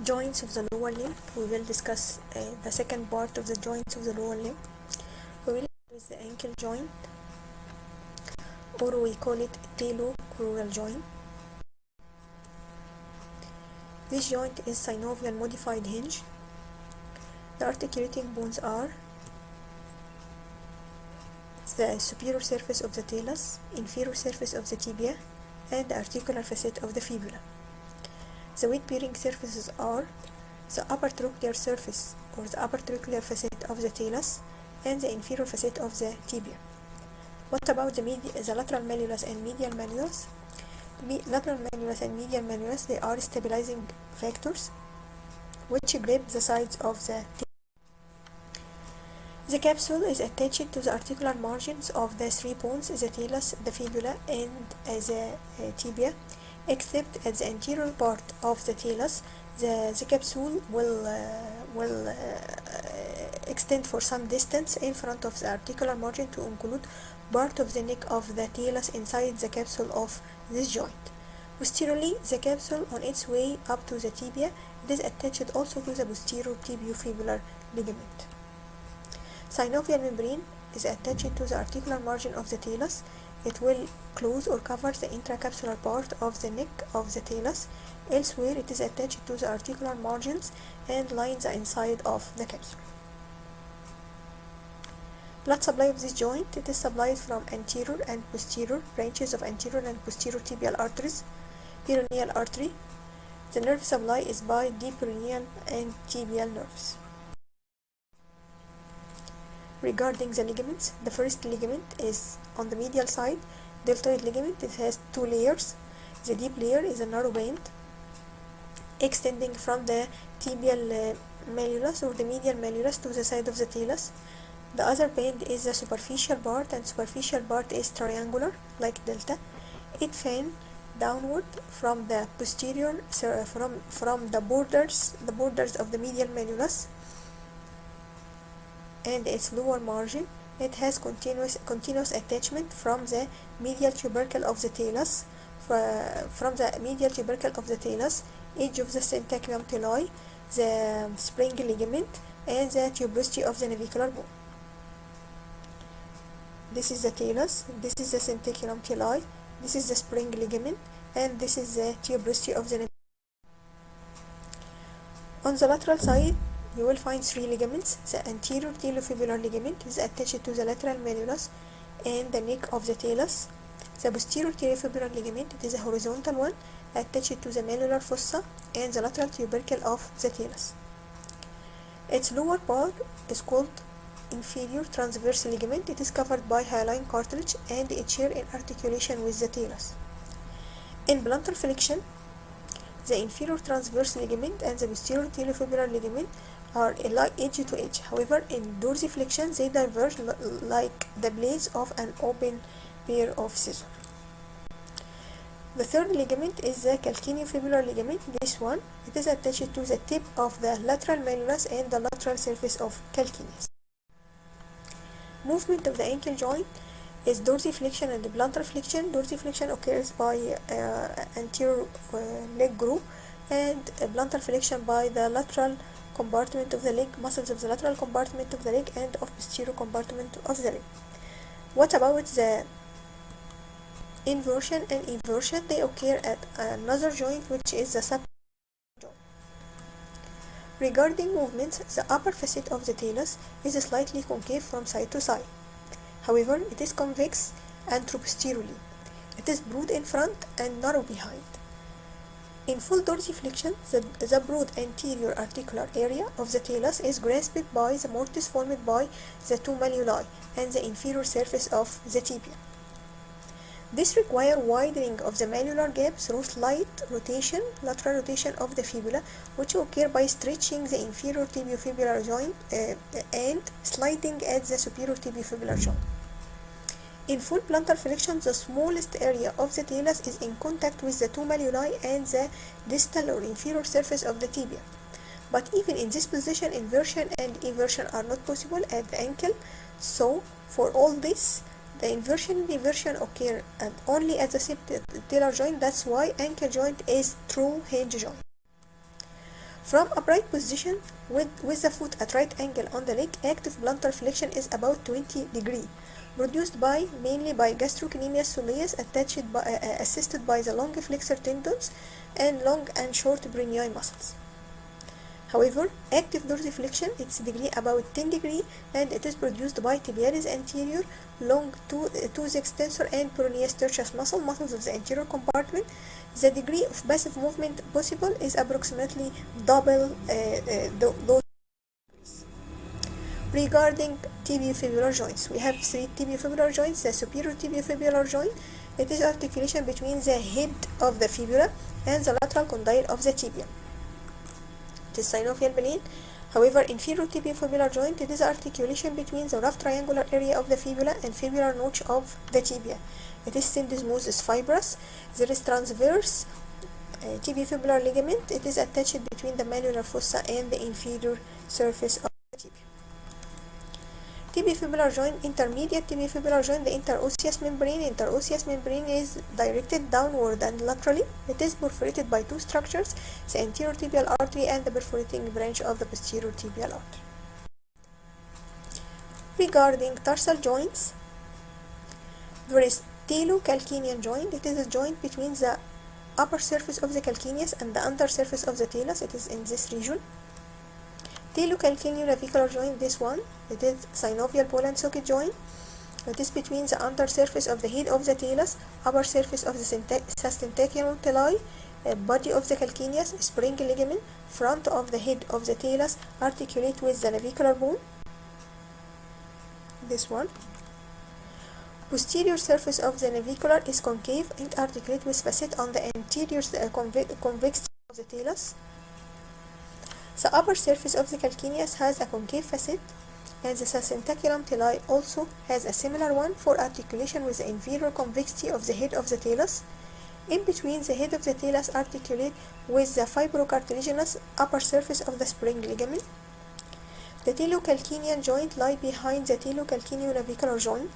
Joints of the lower limb. We will discuss the second part of the joints of the lower limb. We will start with the ankle joint, or we call it talocrural joint. This joint is synovial modified hinge. The articulating bones are the superior surface of the talus, inferior surface of the tibia, and the articular facet of the fibula. The weight-bearing surfaces are the upper trochlear surface or the upper trochlear facet of the talus and the inferior facet of the tibia. What about the lateral malleolus and medial malleolus? Lateral malleolus and medial malleolus, they are stabilizing factors which grip the sides of the tibia. The capsule is attached to the articular margins of the three bones, the talus, the fibula, and the tibia. Except at the anterior part of the talus, the capsule will extend for some distance in front of the articular margin to include part of the neck of the talus inside the capsule of this joint. Posteriorly, the capsule on its way up to the tibia, it is attached also to the posterior tibiofibular ligament. Synovial membrane is attached to the articular margin of the talus. It will close or cover the intracapsular part of the neck of the talus. Elsewhere, it is attached to the articular margins and lines the inside of the capsule. Blood supply of this joint, it is supplied from anterior and posterior branches of anterior and posterior tibial arteries, peroneal artery. The nerve supply is by deep peroneal and tibial nerves. Regarding the ligaments, the first ligament is on the medial side, deltoid ligament. It has two layers. The deep layer is a narrow band extending from the tibial malleolus or the medial malleolus to the side of the talus. The other band is the superficial part, and superficial part is triangular like delta. It fan downward from the posterior, from the borders of the medial malleolus and its lower margin. It has continuous attachment from the medial tubercle of the talus, edge of the syntaculum tali, the spring ligament, and the tuberosity of the navicular bone. This is the talus, this is the syntaculum tali, this is the spring ligament, and this is the tuberosity of the navicular bone. On the lateral side, you will find three ligaments. The anterior talofibular ligament is attached to the lateral malleolus and the neck of the talus. The posterior talofibular ligament, it is a horizontal one, attached to the malleolar fossa and the lateral tubercle of the talus. Its lower part is called inferior transverse ligament. It is covered by hyaline cartilage and it shares in articulation with the talus. In plantar flexion, the inferior transverse ligament and the posterior talofibular ligament are edge to edge. However, in dorsiflexion, they diverge like the blades of an open pair of scissors. The third ligament is the calcaneofibular ligament. This one, it is attached to the tip of the lateral malleolus and the lateral surface of calcaneus. Movement of the ankle joint is dorsiflexion and plantar flexion. Dorsiflexion occurs by anterior leg groove, and plantar flexion by the lateral compartment of the leg, muscles of the lateral compartment of the leg and of posterior compartment of the leg. What about the inversion and eversion? They occur at another joint, which is the subtalar joint. Regarding movements, the upper facet of the talus is slightly concave from side to side. However, it is convex anteroposteriorly. It is broad in front and narrow behind. In full dorsiflexion, the broad anterior articular area of the talus is grasped by the mortise formed by the two malleoli and the inferior surface of the tibia. This requires widening of the malleolar gap through slight rotation, lateral rotation of the fibula, which occur by stretching the inferior tibiofibular joint and sliding at the superior tibiofibular joint. In full plantar flexion, the smallest area of the talus is in contact with the two malleoli and the distal or inferior surface of the tibia. But even in this position, inversion and eversion are not possible at the ankle. So, for all this, the inversion and eversion occur only at the subtalar joint. That's why ankle joint is true hinge joint. From upright position with the foot at right angle on the leg, active plantar flexion is about 20 degrees, produced mainly by gastrocnemius soleus assisted by the long flexor tendons and long and short peroneal muscles. However, active dorsiflexion its degree about 10 degrees, and it is produced by tibialis anterior, long tooth extensor and peroneus tertius muscles of the anterior compartment. The degree of passive movement possible is approximately double those. Regarding tibiofibular joints, we have three tibiofibular joints. The superior tibiofibular joint, it is articulation between the head of the fibula and the lateral condyle of the tibia. It is synovial plane. However, inferior tibiofibular joint, it is articulation between the rough triangular area of the fibula and fibular notch of the tibia. It is syndesmosis fibrous. There is transverse tibiofibular ligament. It is attached between the malleolar fossa and the inferior surface of the tibia. Tibiofibular joint, intermediate tibiofibular joint, the interosseous membrane. Interosseous membrane is directed downward and laterally. It is perforated by two structures, the anterior tibial artery and the perforating branch of the posterior tibial artery. Regarding tarsal joints, there is talocalcanean joint. It is a joint between the upper surface of the calcaneus and the under surface of the talus. It is in this region. Talocalcaneonavicular joint, this one, it is synovial ball and socket joint. It is between the under surface of the head of the talus, upper surface of the sustentaculum tali, body of the calcaneus, spring ligament, front of the head of the talus, articulate with the navicular bone. This one. Posterior surface of the navicular is concave and articulate with facet on the anterior convexity of the talus. The upper surface of the calcaneus has a concave facet, and the sustentaculum tali also has a similar one for articulation with the inferior convexity of the head of the talus. In between the head of the talus articulate with the fibrocartilaginous upper surface of the spring ligament. The talocalcanean joint lie behind the talocalcaneonavicular joint.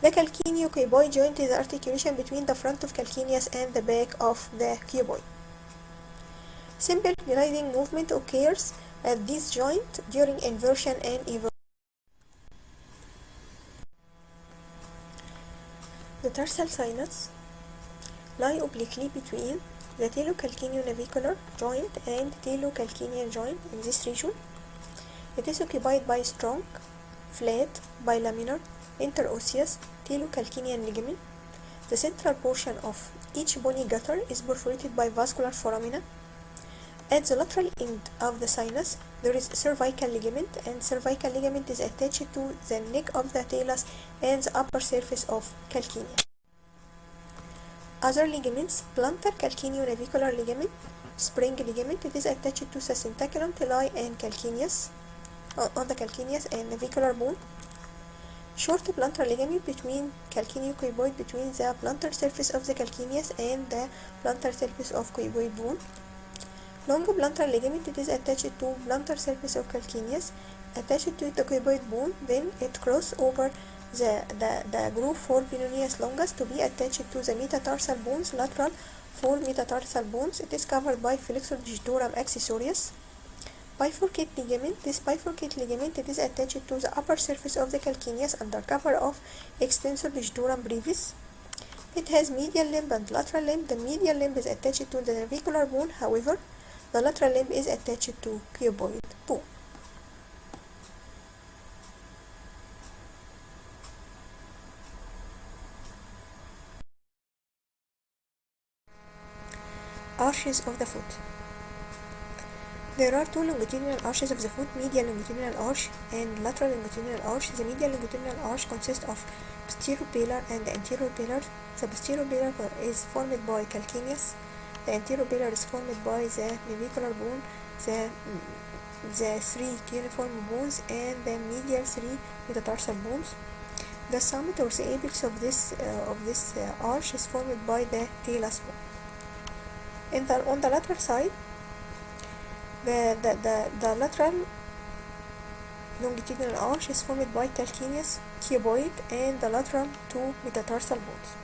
The calcaneocuboid joint is the articulation between the front of calcaneus and the back of the cuboid. Simple gliding movement occurs at this joint during inversion and eversion. The tarsal sinus lie obliquely between the talocalcaneonavicular joint and talocalcanean joint in this region. It is occupied by strong, flat, bilaminar, interosseous talocalcanean ligament. The central portion of each bony gutter is perforated by vascular foramina. At the lateral end of the sinus, there is cervical ligament, and cervical ligament is attached to the neck of the talus and the upper surface of calcaneus. Other ligaments, plantar calcaneonavicular ligament, spring ligament, it is attached to sustentaculum tali and calcaneus, on the calcaneus and navicular bone. Short plantar ligament between calcaneocuboid, between the plantar surface of the calcaneus and the plantar surface of cuboid bone. Long plantar ligament, it is attached to plantar surface of calcaneus, attached to the cuboid bone, then it crosses over the groove for peroneus longus to be attached to the metatarsal bones, lateral for metatarsal bones. It is covered by flexor digitorum accessorius. Bifurcate ligament, this bifurcate ligament, it is attached to the upper surface of the calcaneus under cover of extensor digitorum brevis. It has medial limb and lateral limb. The medial limb is attached to the navicular bone, however, the lateral limb is attached to cuboid bone. Arches of the foot. There are two longitudinal arches of the foot, medial longitudinal arch and lateral longitudinal arch. The medial longitudinal arch consists of posterior palar and anterior palar. The posterior palar is formed by calcaneus. The anterior palar is formed by the navicular bone, the three cuneiform bones, and the medial three metatarsal bones. The summit or the apex of this arch is formed by the talus bone. On the lateral side, the lateral longitudinal arch is formed by calcaneus, cuboid, and the lateral two metatarsal bones.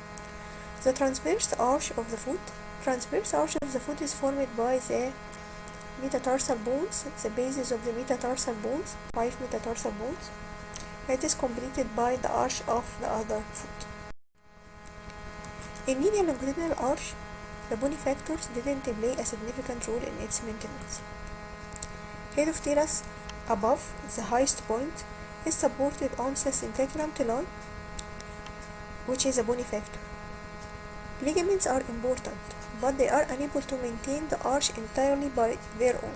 The transverse arch of the foot Transverse arch of the foot is formed by the metatarsal bones, the bases of the metatarsal bones, 5 metatarsal bones. It is completed by the arch of the other foot. In medial longitudinal arch, the bony factors didn't play a significant role in its maintenance. Head of talus above the highest point is supported on the syncytium tali, which is a bony factor. Ligaments are important, but they are unable to maintain the arch entirely by their own.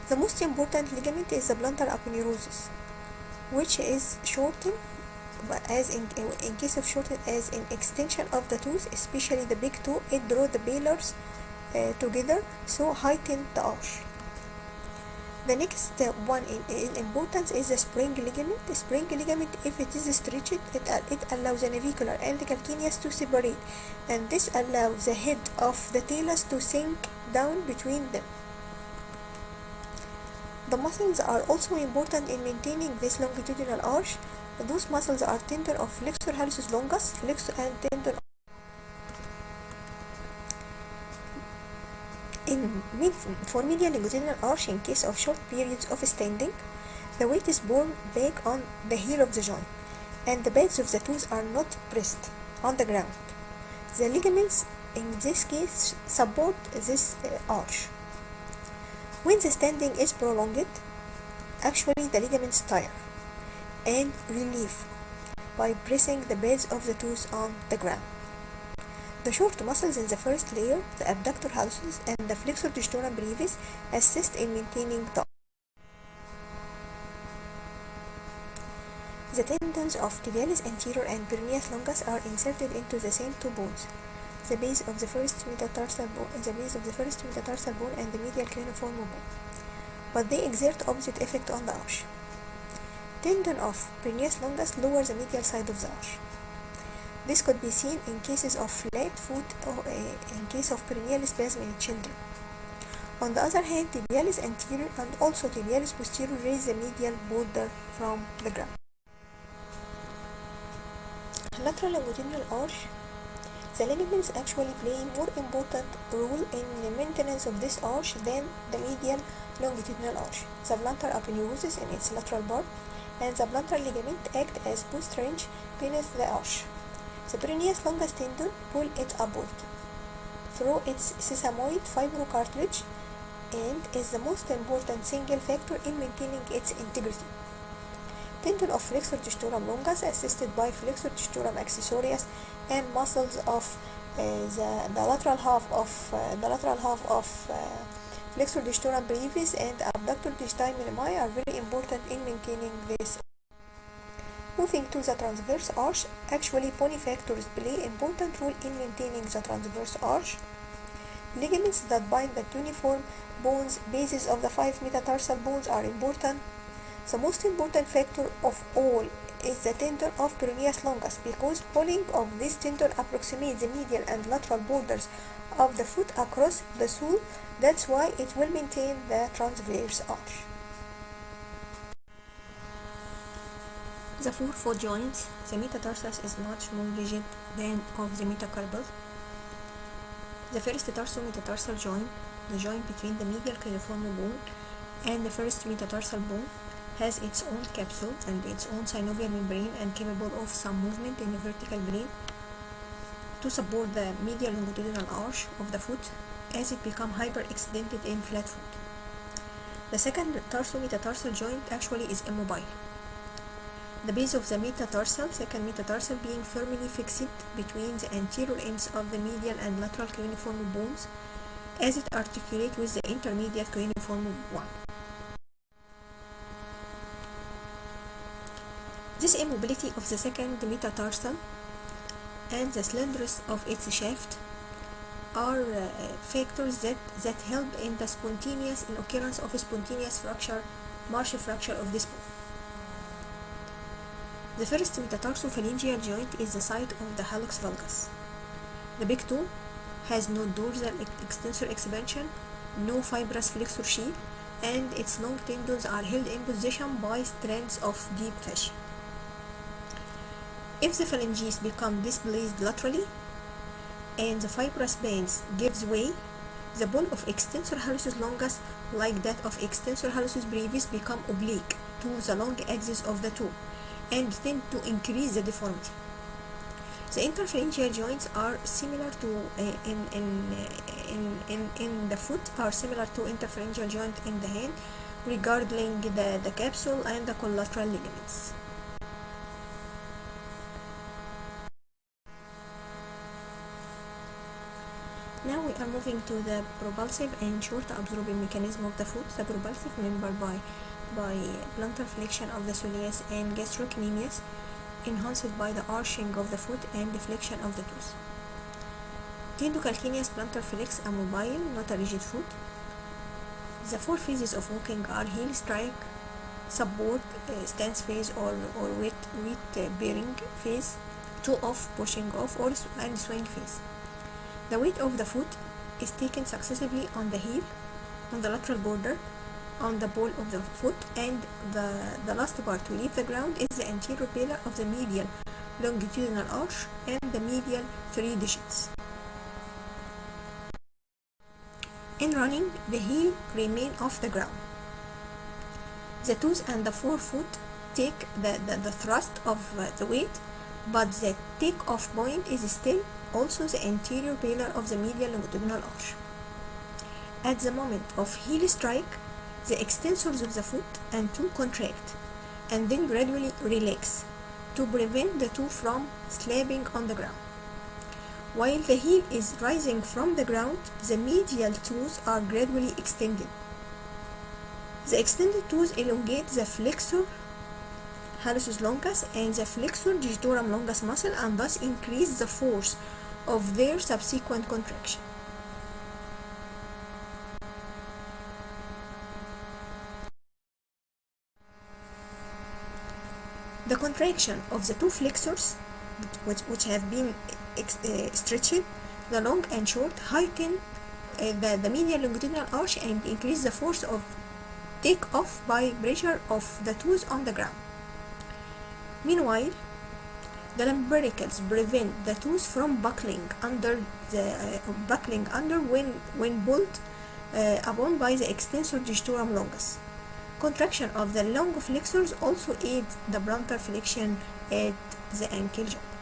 The most important ligament is the plantar aponeurosis, which is shortened as in case of shortened as in extension of the tooth, especially the big toe. It draws the palars together, so heighten the arch. The next one in importance is the spring ligament. The spring ligament, if it is stretched, it allows the navicular and the calcaneus to separate, and this allows the head of the talus to sink down between them. The muscles are also important in maintaining this longitudinal arch. Those muscles are tendon of flexor hallucis longus, flexor, and tendon for medial longitudinal arch. In case of short periods of standing, the weight is borne back on the heel of the joint, and the pads of the toes are not pressed on the ground. The ligaments in this case support this arch. When the standing is prolonged, actually the ligaments tire and relieve by pressing the pads of the toes on the ground. The short muscles in the first layer, the abductor hallucis and the flexor digitorum brevis, assist in maintaining the arch. The tendons of tibialis anterior and peroneus longus are inserted into the same two bones, the base of the first metatarsal bone, and the medial craniform bone, but they exert opposite effect on the arch. Tendon of peroneus longus lowers the medial side of the arch. This could be seen in cases of flat foot or in case of peroneal spasm in children. On the other hand, tibialis anterior and also tibialis posterior raise the medial border from the ground. Lateral longitudinal arch. The ligaments actually play a more important role in the maintenance of this arch than the medial longitudinal arch. The plantar aponeurosis in its lateral part and the plantar ligament act as boost range beneath the arch. The peroneus longus tendon pull it upward through its sesamoid fibrocartilage and is the most important single factor in maintaining its integrity. Tendon of flexor digitorum longus assisted by flexor digitorum accessorius and muscles of the lateral half of flexor digitorum brevis and abductor digiti minimi are very important in maintaining this. Moving to the transverse arch, actually bony factors play important role in maintaining the transverse arch. Ligaments that bind the cuneiform bones, bases of the 5 metatarsal bones are important. The most important factor of all is the tendon of peroneus longus, because pulling of this tendon approximates the medial and lateral borders of the foot across the sole. That's why it will maintain the transverse arch. The forefoot joints. The metatarsus is much more rigid than of the metacarpal. The first tarso-metatarsal joint, the joint between the medial cuneiform bone and the first metatarsal bone, has its own capsule and its own synovial membrane and capable of some movement in the vertical plane to support the medial longitudinal arch of the foot as it becomes hyperextended in flat foot. The second tarso-metatarsal joint actually is immobile. The base of the second metatarsal being firmly fixed between the anterior ends of the medial and lateral cuneiform bones as it articulates with the intermediate cuneiform one. This immobility of the second metatarsal and the slenderness of its shaft are factors that help in the occurrence of a spontaneous fracture, marsh fracture of this bone. The first metatarsophalangeal joint is the site of the hallux valgus. The big toe has no dorsal extensor expansion, no fibrous flexor sheath, and its long tendons are held in position by strands of deep fascia. If the phalanges become displaced laterally, and the fibrous bands gives way, the ball of extensor hallucis longus, like that of extensor hallucis brevis, become oblique to the long axis of the toe and tend to increase the deformity. The interphalangeal joints are similar to in the foot are similar to interphalangeal joint in the hand regarding the capsule and the collateral ligaments. Now we are moving to the propulsive and short absorbing mechanism of the foot. The propulsive member by plantar flexion of the soleus and gastrocnemius, enhanced by the arching of the foot and deflection of the toes. Tendocalcaneus plantar flex, a mobile, not a rigid foot. The four phases of walking are heel strike, support, stance phase or weight bearing phase, toe off, pushing off, and swing phase. The weight of the foot is taken successively on the heel, on the lateral border, on the ball of the foot, and the last part to leave the ground is the anterior pillar of the medial longitudinal arch and the medial 3 digits. In running, the heel remain off the ground. The toes and the forefoot take the thrust of the weight, but the take-off point is still also the anterior pillar of the medial longitudinal arch. At the moment of heel strike, the extensors of the foot and toe contract and then gradually relax to prevent the toe from slapping on the ground. While the heel is rising from the ground, the medial toes are gradually extended. The extended toes elongate the flexor hallucis longus and the flexor digitorum longus muscle and thus increase the force of their subsequent contraction. The contraction of the two flexors, which have been stretched, the long and short, heighten the medial longitudinal arch and increase the force of take-off by pressure of the toes on the ground. Meanwhile, the lumbricals prevent the toes from buckling under when pulled upon by the extensor digitorum longus. Contraction of the long flexors also aids the plantar flexion at the ankle joint.